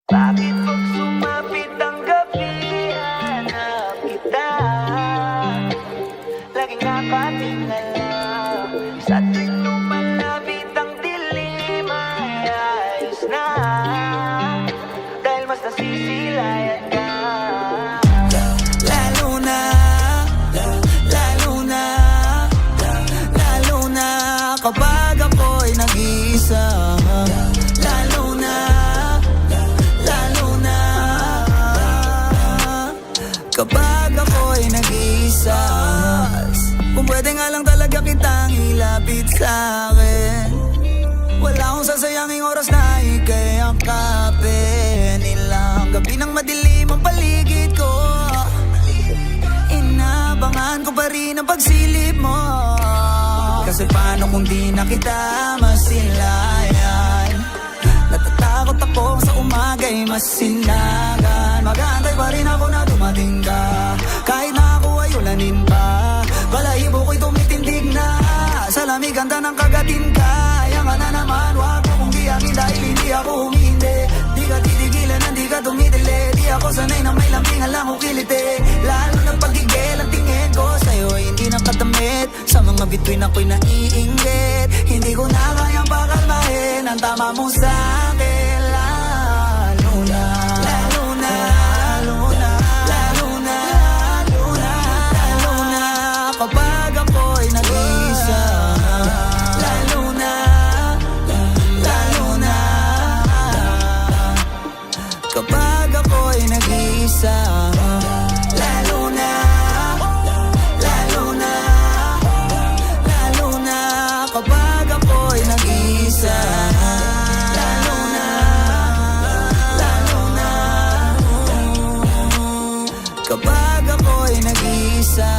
Bakit pag sumapit ang gabi, hanap kita? Laging nakatingala sa tuwing lumalapit ang dilim, ay ayos na, dahil mas nasisilayan ka. Lalo na, lalo na, lalo na kapag ako'y nag-iisa. Lalo na, lalo na kapag ako'y nag-iisa. Kung pwede nga lang talaga kitang ilapit sa'kin, wala akong sasayanging oras na ika'y akapin. Ilang gabi ng madilim ang paligid ko, inabangan ko pa rin ang pagsilip mo. Kasi paano kung di na kita masilayan? Natatakot ako sa umaga'y masinagan. Mag-aantay pa rin ako na dumating ka, kahit na ako ay ulanin pa. Balahibo ko'y tumitindig na sa lamig ganda ng kagatin ka. Yan ka na naman, wag mo kong diyamin dahil hindi ako humihindi. Di ka titigilan, hindi ka tumitili. Di ako sanay na may lambingan lang ukiliti. Lalo na pagigil ang tingin ko sa'yo ay hindi nakatamit. Sa mga bituin ako'y naiinggit. Hindi ko na kayang pakalmahin ang tama mo sa'kin. Lalo na, lalo na, lalo na, lalo na, lalo na, lalo na kapag ako'y nag-iisa. Lalo na, lalo na kapag ako'y nag-iisa. Lalo na, lalo na, lalo na kapag ako'y nag-iisa. Lalo na, lalo na kapag ako'y nag-iisa.